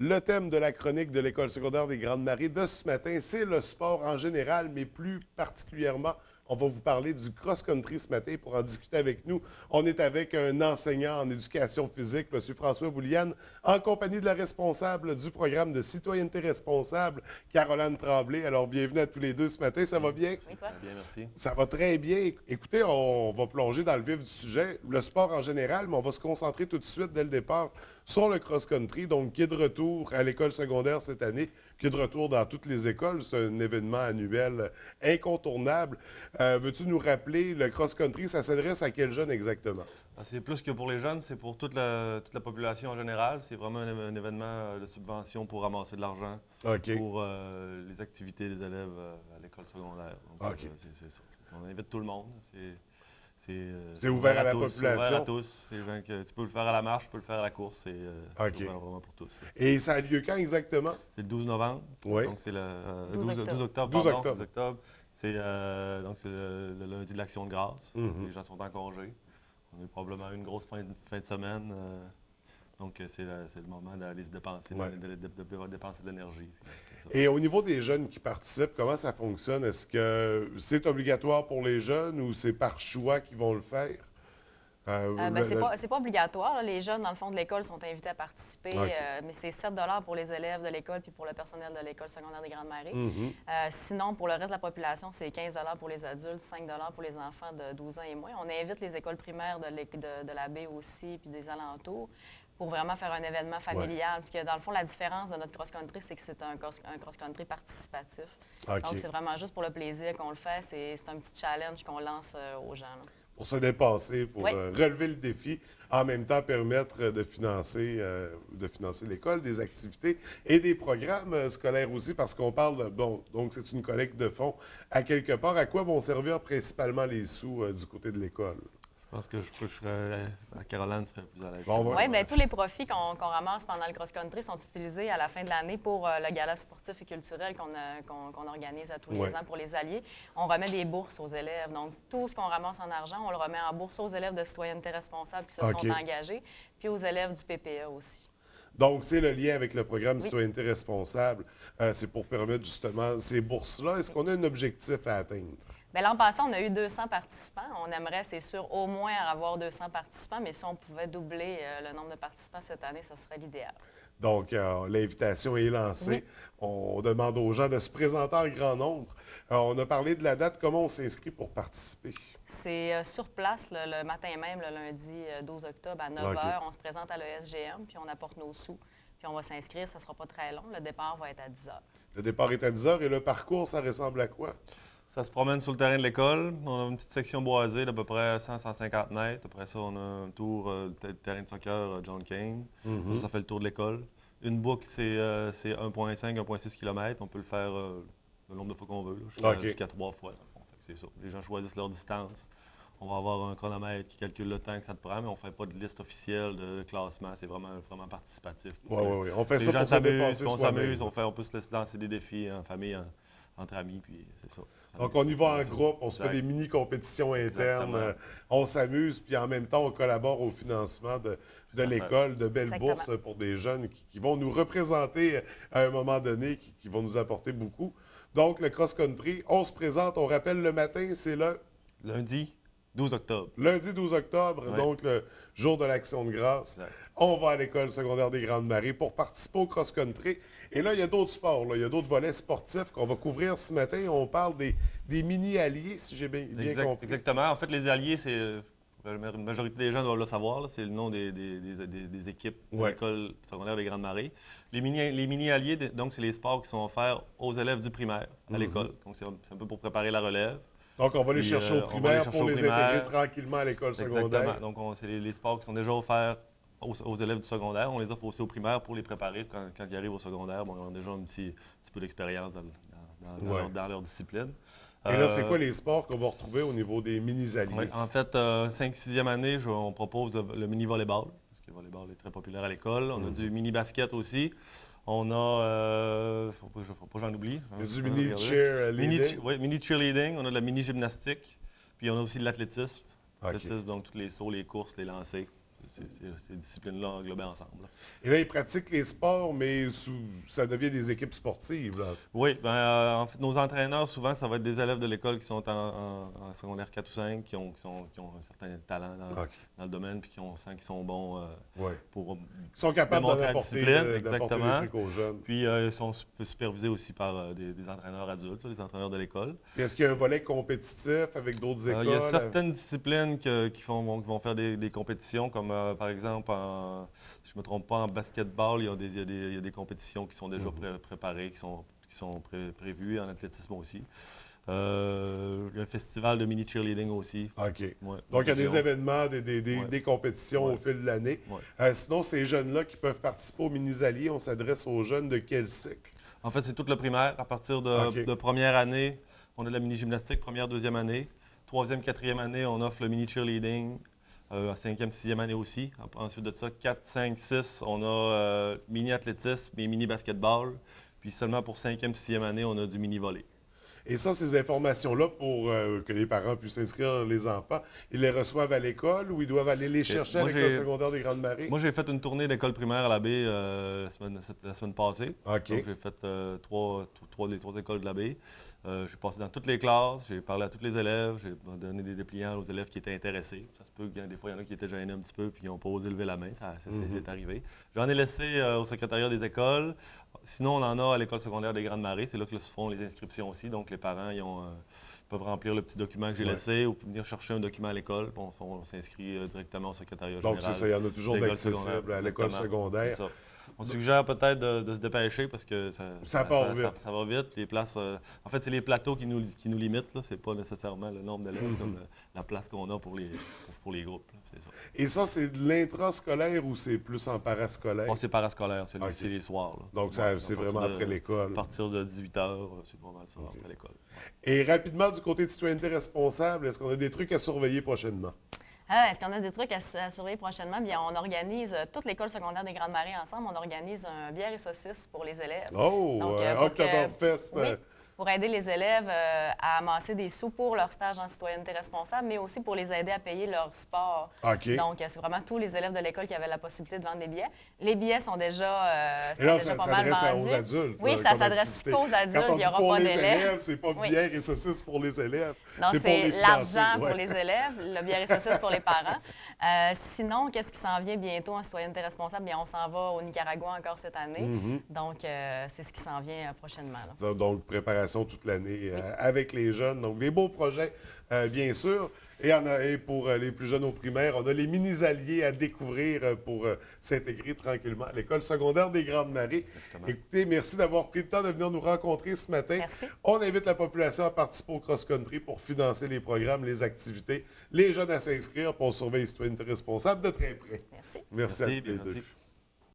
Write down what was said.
Le thème de la chronique de l'École secondaire des Grandes Marais de ce matin, c'est le sport en général, mais plus particulièrement, on va vous parler du cross-country ce matin. Pour en discuter avec nous, on est avec un enseignant en éducation physique, M. François Bouliane, en compagnie de la responsable du programme de citoyenneté responsable, Caroline Tremblay. Alors, bienvenue à tous les deux ce matin. Ça va bien? Oui, toi? Bien, merci. Ça va très bien. Écoutez, on va plonger dans le vif du sujet, le sport en général, mais on va se concentrer tout de suite, dès le départ, sur le cross-country, donc qui est de retour à l'école secondaire cette année, qui est de retour dans toutes les écoles. C'est un événement annuel incontournable. Veux-tu nous rappeler, le cross-country, ça s'adresse à quel jeune exactement? C'est plus que pour les jeunes, c'est pour toute la population en général. C'est vraiment un événement de subvention pour ramasser de l'argent OK. pour les activités des élèves à l'école secondaire. Donc, OK. c'est ça. On invite tout le monde. C'est ouvert à la tous, population? Ouvert à tous. Les gens tu peux le faire à la marche, tu peux le faire à la course. OK. C'est ouvert vraiment pour tous. Et ça a lieu quand exactement? C'est le 12 novembre. Oui. Donc, c'est le 12 octobre. 12 octobre. 12 pardon, octobre. 12 octobre. C'est le lundi de l'Action de grâce. Mhm. Les gens sont en congé. On a probablement une grosse fin de semaine. Donc, c'est le moment d'aller se dépenser, Ouais. de dépenser de l'énergie. Et au niveau des jeunes qui participent, comment ça fonctionne? Est-ce que c'est obligatoire pour les jeunes ou c'est par choix qu'ils vont le faire? C'est pas obligatoire, là. Les jeunes, dans le fond de l'école, sont invités à participer, OK. mais c'est 7 pour les élèves de l'école puis pour le personnel de l'École secondaire des Grandes Marais. Mhm. Sinon, pour le reste de la population, c'est 15 pour les adultes, 5 pour les enfants de 12 ans et moins. On invite les écoles primaires de la baie aussi puis des alentours pour vraiment faire un événement familial. Parce que, dans le fond, la différence de notre cross-country, c'est que c'est un cross-country participatif. OK. Donc, c'est vraiment juste pour le plaisir qu'on le fait. C'est un petit challenge qu'on lance aux gens, là. Pour se dépasser, pour Oui. relever le défi, en même temps permettre de financer l'école, des activités et des programmes scolaires aussi, parce qu'on parle, bon, donc c'est une collecte de fonds à quelque part. À quoi vont servir principalement les sous du côté de l'école? Je pense que Caroline serait plus à l'aise. Bon, Oui, bien, tous les profits qu'on ramasse pendant le cross-country sont utilisés à la fin de l'année pour le gala sportif et culturel qu'on organise à tous les Ouais. ans pour les alliés. On remet des bourses aux élèves. Donc, tout ce qu'on ramasse en argent, on le remet en bourse aux élèves de citoyenneté responsable qui se OK. sont engagés, puis aux élèves du PPA aussi. Donc, c'est le lien avec le programme Oui. Citoyenneté responsable. C'est pour permettre justement ces bourses-là. Est-ce qu'on a un objectif à atteindre? Bien, l'an passé, on a eu 200 participants. On aimerait, c'est sûr, au moins avoir 200 participants, mais si on pouvait doubler le nombre de participants cette année, ce serait l'idéal. Donc, l'invitation est lancée. Oui. On demande aux gens de se présenter en grand nombre. On a parlé de la date. Comment on s'inscrit pour participer? C'est sur place le matin même, le lundi 12 octobre à 9 OK. h. On se présente à l'ESGM, puis on apporte nos sous. Puis on va s'inscrire, ça ne sera pas très long. Le départ va être à 10 h. Le départ est à 10 heures et le parcours, ça ressemble à quoi? Ça se promène sur le terrain de l'école. On a une petite section boisée d'à peu près 100-150 mètres. Après ça, on a un tour terrain de soccer John Kane. Ça fait le tour de l'école. Une boucle, c'est 1,5-1,6 km. On peut le faire le nombre de fois qu'on veut, là, OK. jusqu'à 3 fois. Dans le fond. Fait que c'est ça. Les gens choisissent leur distance. On va avoir un chronomètre qui calcule le temps que ça te prend, mais on ne fait pas de liste officielle de classement. C'est vraiment participatif. Oui. On fait Les ça gens pour se s'amusent, dépasser on soi-même. s'amuse, on peut se laisser lancer des défis en famille, entre amis, puis c'est ça. Donc, on y va en C'est ça. groupe, on se fait Exact. des mini-compétitions internes, Exactement. on s'amuse, puis en même temps, on collabore au financement de l'école, de belles Exactement. bourses pour des jeunes qui vont nous représenter à un moment donné, qui vont nous apporter beaucoup. Donc, le cross-country, on se présente, on rappelle le matin, c'est le Lundi, 12 octobre. lundi 12 octobre, Ouais. donc le jour de l'Action de grâce. Exact. On va à l'École secondaire des Grandes Marais pour participer au cross-country. Et là, il y a d'autres sports, là. Il y a d'autres volets sportifs qu'on va couvrir ce matin. On parle des mini-alliés, si j'ai bien compris. Exactement. En fait, les alliés, la majorité des gens doivent le savoir, là, c'est le nom des équipes de Ouais. l'école secondaire des Grandes Marais. Les mini-alliés, donc, c'est les sports qui sont offerts aux élèves du primaire à l'école. Donc, c'est un peu pour préparer la relève. Donc, on va les Puis, chercher au on va les primaire chercher pour au les primaire. intégrer tranquillement à l'école secondaire. Exactement. Donc, c'est les sports qui sont déjà offerts aux élèves du secondaire. On les offre aussi au primaire pour les préparer. Quand ils arrivent au secondaire, bon, ils ont déjà un petit peu d'expérience Ouais. dans leur discipline. Et là, c'est quoi les sports qu'on va retrouver au niveau des mini-alliés? Ouais, en fait, 5e année, on propose le mini-volleyball, parce que le volleyball est très populaire à l'école. On a du mini-basket aussi. On a... faut pas que j'en oublie. Il y a du Regardez. mini-cheerleading. Mini-cheerleading. On a de la mini-gymnastique. Puis on a aussi de l'athlétisme. OK. L'athlétisme, donc tous les sauts, les courses, les lancers. ces disciplines-là englobées ensemble. Là. Et là, ils pratiquent les sports, mais ça devient des équipes sportives. Là. Oui, en fait, nos entraîneurs, souvent, ça va être des élèves de l'école qui sont en secondaire 4 ou 5, qui ont un certain talent dans le domaine, puis on sent qu'ils sont bons pour Ils sont capables d'en apporter des trucs aux jeunes. Puis ils sont supervisés aussi par des entraîneurs adultes, là, des entraîneurs de l'école. Est-ce qu'il y a un volet compétitif avec d'autres écoles? Il y a certaines disciplines qui vont faire des compétitions, comme par exemple, si je ne me trompe pas, en basketball, il y a des compétitions qui sont déjà préparées, qui sont prévues, en athlétisme aussi. Il y a un festival de mini cheerleading aussi. OK. Ouais, donc, il y a des événements, des compétitions au fil de l'année. Ouais. Sinon, ces jeunes-là qui peuvent participer aux mini-alliés, on s'adresse aux jeunes de quel cycle? En fait, c'est toute le primaire. À partir de première année, on a de la mini-gymnastique, première, deuxième année. Troisième, quatrième année, on offre le mini cheerleading. En cinquième, sixième année aussi. Ensuite de ça, 4, 5, 6, on a mini-athlétisme et mini-basketball. Puis seulement pour cinquième, sixième année, on a du mini-volley. Et ça, ces informations-là, pour que les parents puissent inscrire les enfants, ils les reçoivent à l'école ou ils doivent aller les chercher à l'école secondaire des Grandes Marais? Moi, j'ai fait une tournée d'école primaire à la baie la semaine passée. OK. Donc, j'ai fait trois écoles de la baie. J'ai passé dans toutes les classes, j'ai parlé à tous les élèves, j'ai donné des dépliants aux élèves qui étaient intéressés. Ça se peut que des fois, il y en a qui étaient gênés un petit peu puis qui n'ont pas osé lever la main. Ça c'est arrivé. J'en ai laissé au secrétariat des écoles. Sinon, on en a à l'école secondaire des Grandes Marais. C'est là que se font les inscriptions aussi. Donc, les parents peuvent remplir le petit document que j'ai laissé ou venir chercher un document à l'école. On s'inscrit directement au secrétariat général. Donc, c'est ça. Il y en a toujours d'accessibles à l'école secondaire. On suggère peut-être de se dépêcher parce que ça part vite. Ça va vite. Les places, en fait, c'est les plateaux qui nous limitent. Ce n'est pas nécessairement le nombre d'élèves comme la place qu'on a pour les groupes. Là, c'est ça. Et ça, c'est de l'intrascolaire ou c'est plus en parascolaire? Bon, c'est parascolaire, c'est les soirs. Là. Donc, c'est vraiment après l'école. À partir de 18h, c'est pas mal ça, après l'école. Et rapidement, du côté de citoyenneté responsable, est-ce qu'on a des trucs à surveiller prochainement? Est-ce qu'on a des trucs à surveiller prochainement? Bien, on organise, toute l'école secondaire des Grandes Marais ensemble, on organise un bière et saucisse pour les élèves. Oh! Oktoberfest! Oui, pour aider les élèves à amasser des sous pour leur stage en citoyenneté responsable, mais aussi pour les aider à payer leur sport. OK. Donc, c'est vraiment tous les élèves de l'école qui avaient la possibilité de vendre des billets. Les billets sont déjà, pas mal vendus. Aux adultes. Oui, ça s'adresse qu'aux adultes. Il n'y aura pas d'élèves. C'est pas bière et saucisse pour les élèves. Non, c'est l'argent pour les élèves, le bière et saucisse pour les parents. Sinon, qu'est-ce qui s'en vient bientôt en citoyenneté responsable? Bien, on s'en va au Nicaragua encore cette année. Donc, c'est ce qui s'en vient prochainement. Là. Ça, donc, préparation toute l'année avec les jeunes. Donc, des beaux projets, bien sûr. Et pour les plus jeunes au primaire, on a les mini-alliés à découvrir pour s'intégrer tranquillement à l'école secondaire des Grandes Marais. Exactement. Écoutez, merci d'avoir pris le temps de venir nous rencontrer ce matin. Merci. On invite la population à participer au cross-country pour financer les programmes, les activités, les jeunes à s'inscrire pour surveiller les citoyenneté responsable de très près. Merci. Merci à tous les deux.